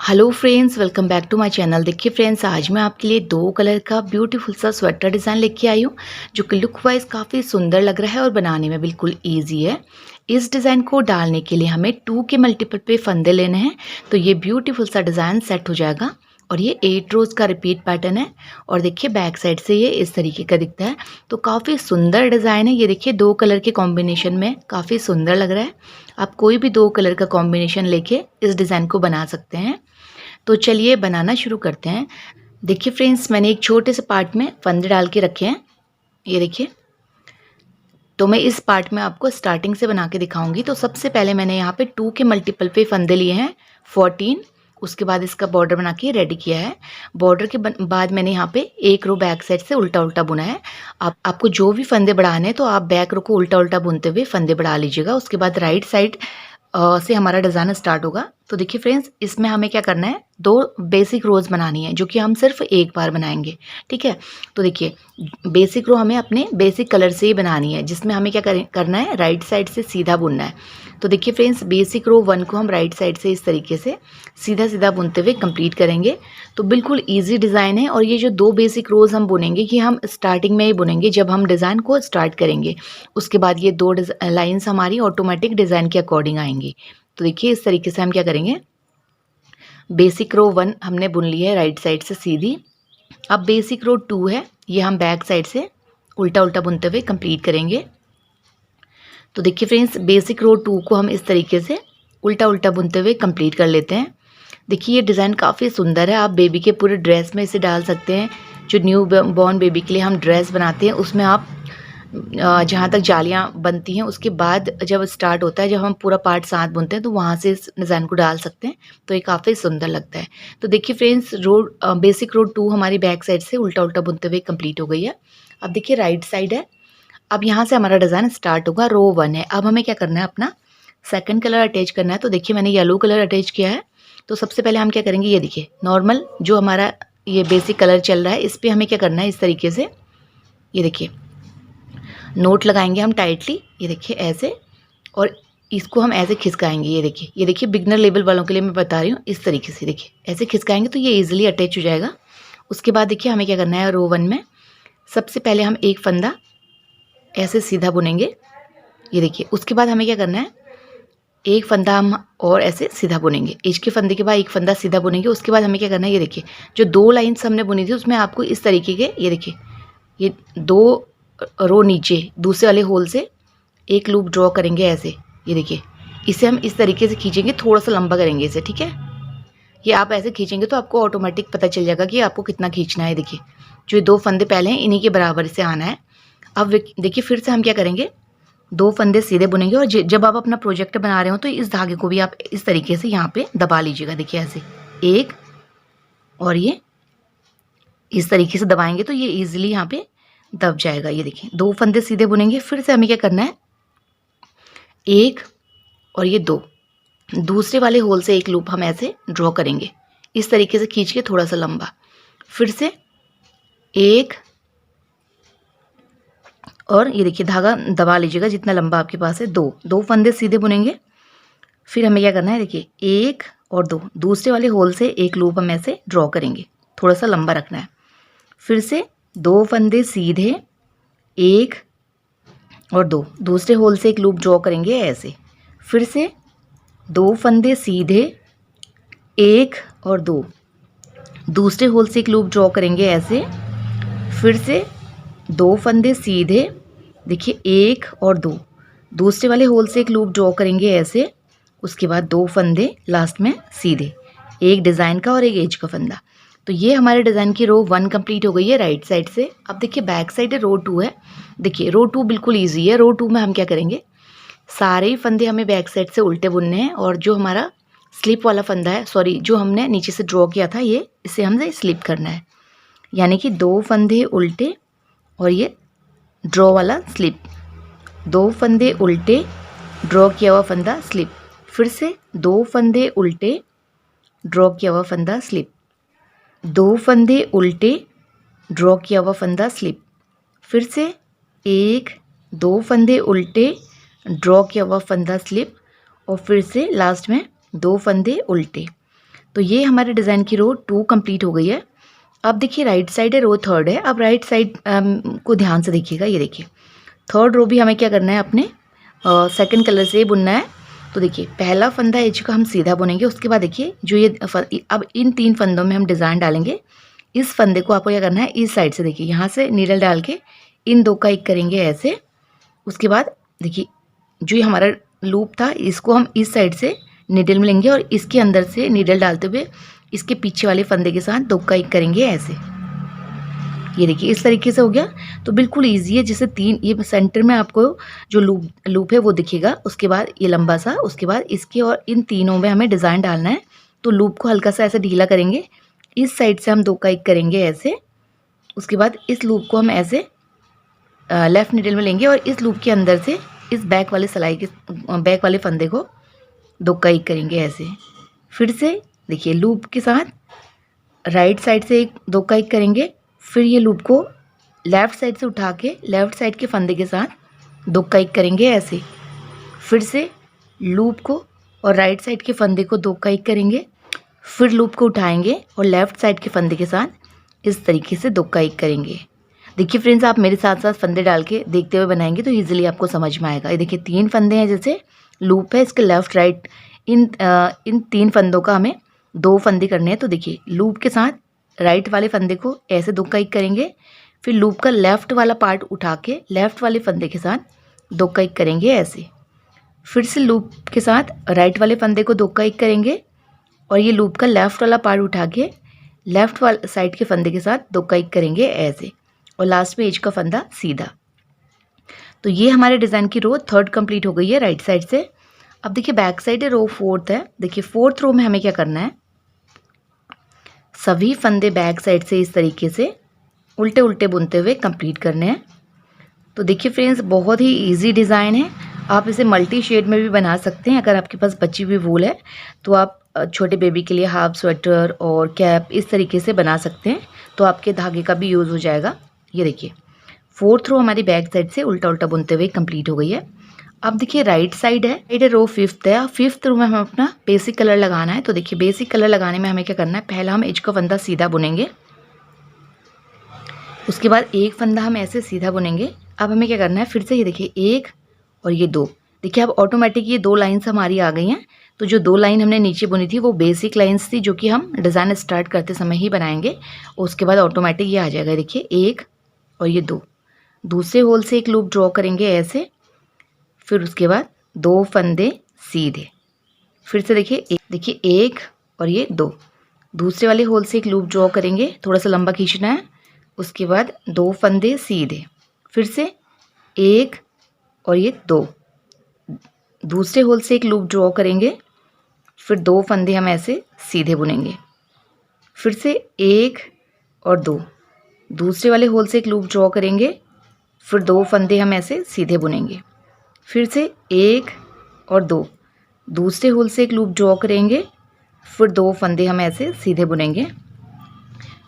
Hello friends, welcome back to my channel. देखिए friends, आज मैं आपके लिए दो कलर का ब्यूटीफुल सा स्वेटर डिज़ाइन लेके आई हूँ जो कि लुक वाइज काफ़ी सुंदर लग रहा है और बनाने में बिल्कुल इजी है। इस डिज़ाइन को डालने के लिए हमें 2 के मल्टीपल पे फंदे लेने हैं, तो ये ब्यूटीफुल सा डिज़ाइन सेट हो जाएगा। और ये 8 रोज़ का रिपीट पैटर्न है और देखिए बैक साइड से ये इस तरीके का दिखता है। तो काफ़ी सुंदर डिज़ाइन है। ये देखिए 2 कलर के कॉम्बिनेशन में काफ़ी सुंदर लग रहा है। आप कोई भी 2 कलर का कॉम्बिनेशन लेके इस डिज़ाइन को बना सकते हैं। तो चलिए बनाना शुरू करते हैं। देखिए फ्रेंड्स, मैंने एक छोटे से पार्ट में फंदे डाल के रखे हैं, ये देखिए। तो मैं इस पार्ट में आपको स्टार्टिंग से बना के दिखाऊंगी। तो सबसे पहले मैंने यहाँ पे 2 के मल्टीपल पे फंदे लिए हैं 14। उसके बाद इसका बॉर्डर बना के रेडी किया है। बॉर्डर के बाद मैंने यहाँ पे एक रो बैक साइड से उल्टा उल्टा बुना है। आपको जो भी फंदे बढ़ाने हैं तो आप बैक रो को उल्टा उल्टा बुनते हुए फंदे बढ़ा लीजिएगा। उसके बाद राइट साइड से हमारा डिज़ाइन स्टार्ट होगा। तो देखिए फ्रेंड्स, इसमें हमें क्या करना है, 2 बेसिक रोज़ बनानी है जो कि हम सिर्फ एक बार बनाएंगे, ठीक है। तो देखिए बेसिक रो हमें अपने बेसिक कलर से ही बनानी है, जिसमें हमें क्या करना है, राइट साइड से सीधा बुनना है। तो देखिए फ्रेंड्स, बेसिक रो 1 को हम राइट साइड से इस तरीके से सीधा सीधा बुनते हुए कंप्लीट करेंगे। तो बिल्कुल ईजी डिज़ाइन है। और ये जो 2 बेसिक रोज़ हम बुनेंगे, कि हम स्टार्टिंग में ही बुनेंगे जब हम डिज़ाइन को स्टार्ट करेंगे। उसके बाद ये 2 लाइन्स हमारी ऑटोमेटिक डिज़ाइन के अकॉर्डिंग आएंगी। तो देखिए इस तरीके से हम क्या करेंगे, बेसिक रो 1 हमने बुन ली है राइट साइड से सीधी। अब बेसिक रो 2 है, ये हम बैक साइड से उल्टा उल्टा बुनते हुए कंप्लीट करेंगे। तो देखिए फ्रेंड्स, बेसिक रो 2 को हम इस तरीके से उल्टा उल्टा बुनते हुए कंप्लीट कर लेते हैं। देखिए ये डिज़ाइन काफ़ी सुंदर है। आप बेबी के पूरे ड्रेस में इसे डाल सकते हैं। जो न्यू बॉर्न बेबी के लिए हम ड्रेस बनाते हैं, उसमें आप जहाँ तक जालियाँ बनती हैं उसके बाद जब स्टार्ट होता है, जब हम पूरा पार्ट साथ बुनते हैं, तो वहाँ से इस डिज़ाइन को डाल सकते हैं। तो ये काफ़ी सुंदर लगता है। तो देखिए फ्रेंड्स, बेसिक रो 2 हमारी बैक साइड से उल्टा उल्टा बुनते हुए कंप्लीट हो गई है। अब देखिए राइट साइड है। अब यहाँ से हमारा डिज़ाइन स्टार्ट होगा। रो 1 है। अब हमें क्या करना है, अपना सेकंड कलर अटैच करना है। तो देखिए मैंने येलो कलर अटैच किया है। तो सबसे पहले हम क्या करेंगे, ये देखिए नॉर्मल जो हमारा ये बेसिक कलर चल रहा है, इस पे हमें क्या करना है, इस तरीके से ये देखिए नोट लगाएंगे हम टाइटली, ये देखिए ऐसे। और इसको हम ऐसे खिसकाएंगे, ये देखिए बिगनर लेवल वालों के लिए मैं बता रही हूँ। इस तरीके से देखिए ऐसे खिसकाएंगे तो ये ईजिली अटैच हो जाएगा। उसके बाद देखिए हमें क्या करना है, रो 1 में सबसे पहले हम एक फंदा ऐसे सीधा बुनेंगे, ये देखिए। उसके बाद हमें क्या करना है, एक फंदा हम और ऐसे सीधा बुनेंगे। एक के फंदे के बाद एक फंदा सीधा बुनेंगे। उसके बाद हमें क्या करना है, ये देखिए जो 2 लाइन्स हमने बुनी थी उसमें आपको इस तरीके के, ये देखिए ये 2 रो नीचे दूसरे वाले होल से एक लूप ड्रॉ करेंगे ऐसे, ये देखिए। इसे हम इस तरीके से खींचेंगे, थोड़ा सा लंबा करेंगे इसे, ठीक है। ये आप ऐसे खींचेंगे तो आपको ऑटोमेटिक पता चल जाएगा कि आपको कितना खींचना है। देखिए जो 2 फंदे पहले हैं इन्हीं के बराबर से आना है। अब देखिए फिर से हम क्या करेंगे, 2 फंदे सीधे बुनेंगे। और जब आप अपना प्रोजेक्ट बना रहे हो तो इस धागे को भी आप इस तरीके से यहाँ पे दबा लीजिएगा, देखिए ऐसे एक, और ये इस तरीके से दबाएंगे तो ये ईजिली यहाँ पे दब जाएगा। ये देखिए 2 फंदे सीधे बुनेंगे। फिर से हमें क्या करना है, एक और ये 2 दूसरे वाले होल से एक लूप हम ऐसे ड्रॉ करेंगे, इस तरीके से खींच के थोड़ा सा लंबा। फिर से एक, और ये देखिए धागा दबा लीजिएगा जितना लंबा आपके पास है। 2 फंदे सीधे बुनेंगे। फिर हमें क्या करना है, देखिए एक और 2 दूसरे वाले होल से एक लूप हम ऐसे ड्रॉ करेंगे, थोड़ा सा लंबा रखना है। फिर से 2 फंदे सीधे, एक और 2 दूसरे होल से एक लूप ड्रॉ करेंगे ऐसे। फिर से 2 फंदे सीधे, एक और 2 दूसरे होल से एक लूप ड्रॉ करेंगे ऐसे। फिर से 2 फंदे सीधे, देखिए एक और 2 दूसरे वाले होल से एक लूप ड्रॉ करेंगे ऐसे। उसके बाद 2 फंदे लास्ट में सीधे, एक डिज़ाइन का और एक एज का फंदा। तो ये हमारे डिज़ाइन की रो 1 कंप्लीट हो गई है राइट साइड से। अब देखिए बैक साइड है, रो 2 है। देखिए रो 2 बिल्कुल ईजी है। रो 2 में हम क्या करेंगे, सारे ही फंदे हमें बैक साइड से उल्टे बुनने हैं। और जो हमारा स्लिप वाला फंदा है, सॉरी जो हमने नीचे से ड्रॉ किया था, ये इसे हमने स्लिप करना है। यानी कि 2 फंदे उल्टे और ये ड्रॉ वाला स्लिप, 2 फंदे उल्टे ड्रॉ किया हुआ फंदा स्लिप। फिर से 2 फंदे उल्टे ड्रॉ किया हुआ फंदा स्लिप, 2 फंदे उल्टे ड्रॉ किया हुआ फंदा स्लिप। फिर से 1, 2 फंदे उल्टे ड्रॉ किया हुआ फंदा स्लिप, और फिर से लास्ट में 2 फंदे उल्टे। तो ये हमारे डिज़ाइन की रो 2 कंप्लीट हो गई है। अब देखिए राइट साइड है, रो 3rd है। अब राइट साइड को ध्यान से देखिएगा, ये देखिए 3rd रो भी हमें क्या करना है, अपने सेकंड कलर से बुनना है। तो देखिए पहला फंदा एज का हम सीधा बुनेंगे, उसके बाद देखिए जो ये अब इन 3 फंदों में हम डिज़ाइन डालेंगे। इस फंदे को आपको क्या करना है, इस साइड से देखिए यहाँ से नीडल डाल के इन 2 का एक करेंगे ऐसे। उसके बाद देखिए जो ये हमारा लूप था इसको हम इस साइड से नीडल में लेंगे और इसके अंदर से नीडल डालते हुए इसके पीछे वाले फंदे के साथ 2 का एक करेंगे ऐसे। ये देखिए इस तरीके से हो गया। तो बिल्कुल ईजी है, जैसे 3 ये सेंटर में आपको जो लूप है वो दिखेगा, उसके बाद ये लंबा सा, उसके बाद इसके और इन तीनों में हमें डिज़ाइन डालना है। तो लूप को हल्का सा ऐसे ढीला करेंगे, इस साइड से हम 2 का एक करेंगे ऐसे। उसके बाद इस लूप को हम ऐसे लेफ़्ट नीडल में लेंगे और इस लूप के अंदर से इस बैक वाले सिलाई के बैक वाले फंदे को 2 का एक करेंगे ऐसे। फिर से देखिए लूप के साथ राइट साइड से एक 2 का एक करेंगे, फिर ये लूप को लेफ़्ट साइड से उठा के लेफ़्ट साइड के फंदे के साथ 2 का एक करेंगे ऐसे। फिर से लूप को और राइट साइड के फंदे को 2 का एक करेंगे, फिर लूप को उठाएंगे और लेफ़्ट साइड के फंदे के साथ इस तरीके से 2 का एक करेंगे। देखिए फ्रेंड्स, आप मेरे साथ साथ फंदे डाल के देखते हुए बनाएंगे तो ईजिली आपको समझ में आएगा। ये देखिए 3 फंदे हैं, जैसे लूप है इसके लेफ़्ट राइट, इन 3 फंदों का हमें 2 फंदे करने हैं। तो देखिए लूप के साथ राइट वाले फंदे को ऐसे 2 का एक करेंगे, फिर लूप का लेफ़्ट वाला पार्ट उठा के लेफ़्ट वाले फंदे के साथ 2 का एक करेंगे ऐसे। फिर से लूप के साथ राइट वाले फंदे को 2 का एक करेंगे और ये लूप का लेफ़्ट वाला पार्ट उठा के लेफ़्ट वाले साइड के फंदे के साथ 2 का एक करेंगे ऐसे, और लास्ट में एज का फंदा सीधा। तो ये हमारे डिज़ाइन की रो 3rd कंप्लीट हो गई है राइट साइड से। अब देखिए बैक साइड है, रो 4th है। देखिए 4th रो में हमें क्या करना है, सभी फंदे बैक साइड से इस तरीके से उल्टे उल्टे बुनते हुए कंप्लीट करने हैं। तो देखिए फ्रेंड्स, बहुत ही इजी डिज़ाइन है। आप इसे मल्टी शेड में भी बना सकते हैं। अगर आपके पास बची हुई वूल है तो आप छोटे बेबी के लिए हाफ स्वेटर और कैप इस तरीके से बना सकते हैं, तो आपके धागे का भी यूज़ हो जाएगा। ये देखिए 4th रो हमारी बैक साइड से उल्टा उल्टा बुनते हुए कंप्लीट हो गई है। अब देखिए राइट साइड है, ये रो 5th है। 5th रो में हमें अपना बेसिक कलर लगाना है। तो देखिए बेसिक कलर लगाने में हमें क्या करना है, पहला हम एज का फंदा सीधा बुनेंगे, उसके बाद एक फंदा हम ऐसे सीधा बुनेंगे। अब हमें क्या करना है, फिर से ये देखिए 1 और ये 2, देखिए अब ऑटोमेटिक ये 2 लाइन्स हमारी आ गई हैं। तो जो 2 लाइन हमने नीचे बुनी थी वो बेसिक लाइन्स थी, जो कि हम डिज़ाइन स्टार्ट करते समय ही बनाएंगे। उसके बाद ऑटोमेटिक ये आ जाएगा। देखिए 1 और ये 2, दूसरे होल से एक लूप ड्रॉ करेंगे ऐसे, फिर उसके बाद 2 फंदे सीधे। फिर से देखिए देखिए 1 और ये 2, दूसरे वाले होल से एक लूप ड्रॉ करेंगे, थोड़ा सा लंबा खींचना है। उसके बाद 2 फंदे सीधे, फिर से 1 और ये 2, दूसरे होल से एक लूप ड्रॉ करेंगे, फिर 2 फंदे हम ऐसे सीधे बुनेंगे। फिर से 1 और 2, दूसरे वाले होल से एक लूप ड्रॉ करेंगे, फिर 2 फंदे हम ऐसे सीधे बुनेंगे। फिर से 1 और 2, दूसरे होल से एक लूप ड्रॉ करेंगे, फिर 2 फंदे हम ऐसे सीधे बुनेंगे।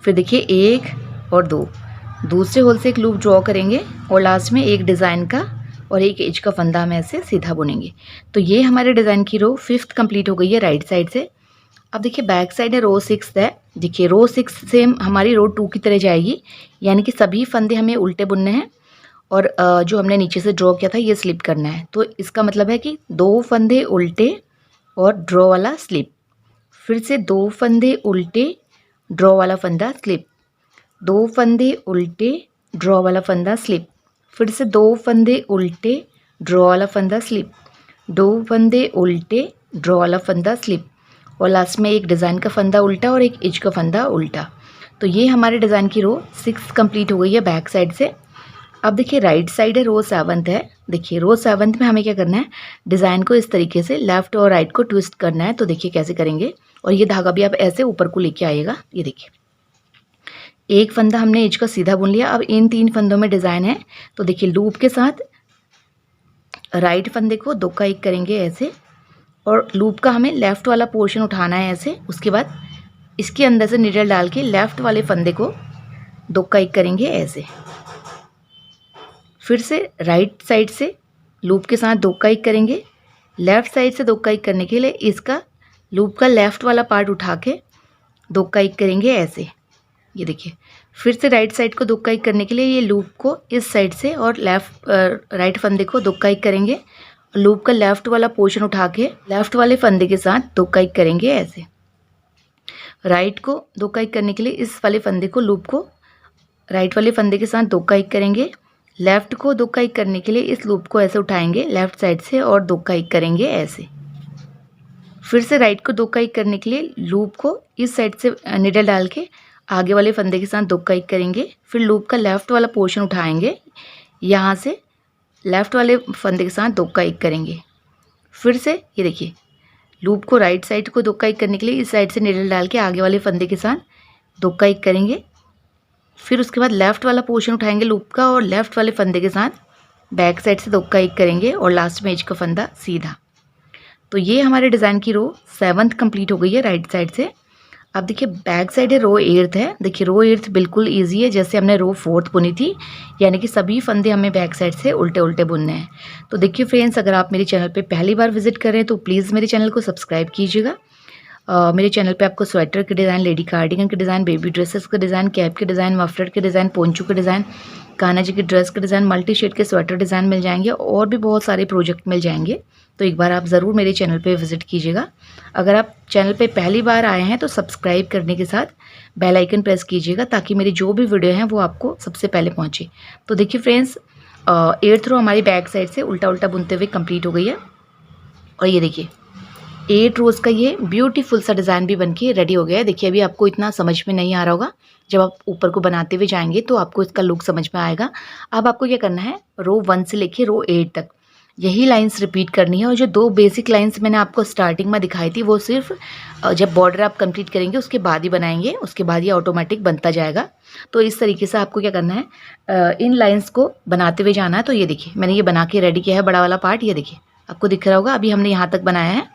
फिर देखिए 1 और 2, दूसरे होल से एक लूप ड्रॉ करेंगे और लास्ट में एक डिज़ाइन का और एक एज का फंदा हम ऐसे सीधा बुनेंगे। तो ये हमारे डिज़ाइन की रो 5th कंप्लीट हो गई है राइट साइड से। अब देखिए बैक साइड है, रो 6th है। देखिए रो 6 से हमारी रो 2 की तरह जाएगी, यानी कि सभी फंदे हमें उल्टे बुनने हैं और जो हमने नीचे से ड्रॉ किया था ये स्लिप करना है। तो इसका मतलब है कि 2 फंदे उल्टे और ड्रॉ वाला स्लिप, फिर से 2 फंदे उल्टे ड्रॉ वाला फंदा स्लिप, 2 फंदे उल्टे ड्रॉ वाला फंदा स्लिप, फिर से 2 फंदे उल्टे ड्रॉ वाला फंदा स्लिप, 2 फंदे उल्टे ड्रॉ वाला फंदा स्लिप, और लास्ट में एक डिज़ाइन का फंदा उल्टा और एक एज का फंदा उल्टा। तो ये हमारे डिज़ाइन की रो 6 कंप्लीट हो गई है बैक साइड से। अब देखिए राइट साइड है, रो 7th है। देखिए रो 7th में हमें क्या करना है, डिज़ाइन को इस तरीके से लेफ़्ट और राइट को ट्विस्ट करना है। तो देखिए कैसे करेंगे, और ये धागा भी आप ऐसे ऊपर को लेके आइएगा। ये देखिए एक फंदा हमने एज का सीधा बुन लिया। अब इन 3 फंदों में डिज़ाइन है। तो देखिए लूप के साथ राइट फंदे को 2 का एक करेंगे ऐसे, और लूप का हमें लेफ़्ट वाला पोर्शन उठाना है ऐसे। उसके बाद इसके अंदर से नीडल डाल के लेफ़्ट वाले फंदे को 2 का एक करेंगे ऐसे। फिर से राइट साइड से लूप के साथ 2 का एक करेंगे, लेफ़्ट साइड से 2 का एक करने के लिए इसका लूप का लेफ़्ट वाला पार्ट उठा के दोक्का एक करेंगे ऐसे, ये देखिए। फिर से राइट साइड को दोक्का एक करने के लिए ये लूप को इस साइड से और राइट फंदे को दोक्का एक करेंगे। लूप का लेफ़्ट वाला पोर्शन उठा के लेफ़्ट वाले फंदे के साथ दोक्का एक करेंगे ऐसे। राइट को दोक्का एक करने के लिए इस वाले फंदे को लूप को राइट वाले फंदे के साथ दोक्का एक करेंगे। लेफ़्ट को दोक्का एक करने के लिए इस लूप को ऐसे उठाएंगे लेफ़्ट साइड से और दोक्का एक करेंगे ऐसे। फिर से राइट को दोक्का एक करने के लिए लूप को इस साइड से निडल डाल के आगे वाले फंदे के साथ दोक्का एक करेंगे। फिर लूप का लेफ़्ट वाला पोर्शन उठाएंगे, यहाँ से लेफ़्ट वाले फंदे के साथ दोक्का एक करेंगे। फिर से ये देखिए, लूप को राइट साइड को दोक्का एक करने के लिए इस साइड से निडल डाल के आगे वाले फंदे के साथ दोक्का एक करेंगे। फिर उसके बाद लेफ़्ट वाला पोर्शन उठाएंगे लूप का और लेफ़्ट वाले फंदे के साथ बैक साइड से दोक्का एक करेंगे और लास्ट में एज का फंदा सीधा। तो ये हमारे डिज़ाइन की रो 7th कंप्लीट हो गई है राइट साइड से। अब देखिए बैक साइड है, रो 8th है। देखिए रो 8th बिल्कुल इजी है, जैसे हमने रो 4th बुनी थी, यानी कि सभी फंदे हमें बैक साइड से उल्टे उल्टे बुनने हैं। तो देखिए फ्रेंड्स, अगर आप मेरे चैनल पे पहली बार विजिट कर रहे हैं तो प्लीज़ मेरे चैनल को सब्सक्राइब कीजिएगा। मेरे चैनल पे आपको स्वेटर के डिज़ाइन, लेडी कार्डिगन के डिज़ाइन, बेबी ड्रेसेस के डिज़ाइन, कैप के डिज़ाइन, मफलर के डिज़ाइन, पोंचू के डिज़ाइन, कान्हा जी की ड्रेस के डिज़ाइन, मल्टी शेड के स्वेटर डिज़ाइन मिल जाएंगे और भी बहुत सारे प्रोजेक्ट मिल जाएंगे। तो एक बार आप ज़रूर मेरे चैनल पे विजिट कीजिएगा। अगर आप चैनल पे पहली बार आए हैं तो सब्सक्राइब करने के साथ बेल आइकन प्रेस कीजिएगा ताकि मेरी जो भी वीडियो हैं वो आपको सबसे पहले पहुँचे। तो देखिए फ्रेंड्स, 8th रो हमारी बैक साइड से उल्टा उल्टा बुनते हुए कंप्लीट हो गई है। और ये देखिए 8 रोज़ का ये ब्यूटीफुल सा डिज़ाइन भी बनके रेडी हो गया है। देखिए अभी आपको इतना समझ में नहीं आ रहा होगा, जब आप ऊपर को बनाते हुए जाएंगे तो आपको इसका लुक समझ में आएगा। अब आपको क्या करना है, रो 1 से लेके रो 8 तक यही लाइंस रिपीट करनी है। और जो 2 बेसिक लाइंस मैंने आपको स्टार्टिंग में दिखाई थी वो सिर्फ जब बॉर्डर आप कंप्लीट करेंगे उसके बाद ही बनाएंगे, उसके बाद ये ऑटोमेटिक बनता जाएगा। तो इस तरीके से आपको क्या करना है, इन लाइंस को बनाते हुए जाना है। तो ये देखिए मैंने ये बना के रेडी किया है बड़ा वाला पार्ट, ये देखिए आपको दिख रहा होगा। अभी हमने यहाँ तक बनाया है।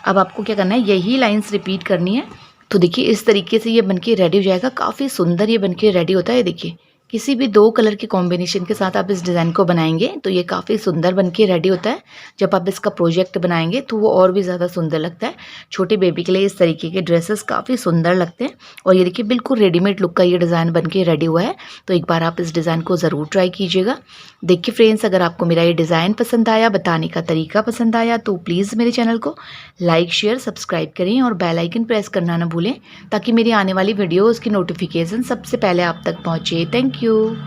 अब आपको क्या करना है, यही लाइंस रिपीट करनी है। तो देखिए इस तरीके से ये बनके रेडी हो जाएगा। काफ़ी सुंदर ये बनके रेडी होता है। देखिए किसी भी 2 कलर के कॉम्बिनेशन के साथ आप इस डिज़ाइन को बनाएंगे तो ये काफ़ी सुंदर बनके रेडी होता है। जब आप इसका प्रोजेक्ट बनाएंगे तो वो और भी ज़्यादा सुंदर लगता है। छोटे बेबी के लिए इस तरीके के ड्रेसेस काफ़ी सुंदर लगते हैं। और ये देखिए बिल्कुल रेडीमेड लुक का ये डिज़ाइन बनके रेडी हुआ है। तो एक बार आप इस डिज़ाइन को ज़रूर ट्राई कीजिएगा। देखिए फ्रेंड्स, अगर आपको मेरा ये डिज़ाइन पसंद आया, बताने का तरीका पसंद आया तो प्लीज़ मेरे चैनल को लाइक, शेयर, सब्सक्राइब करें और बेल आइकन प्रेस करना ना भूलें ताकि मेरी आने वाली वीडियोज़ की नोटिफिकेशन सबसे पहले आप तक पहुँचे। Thank you.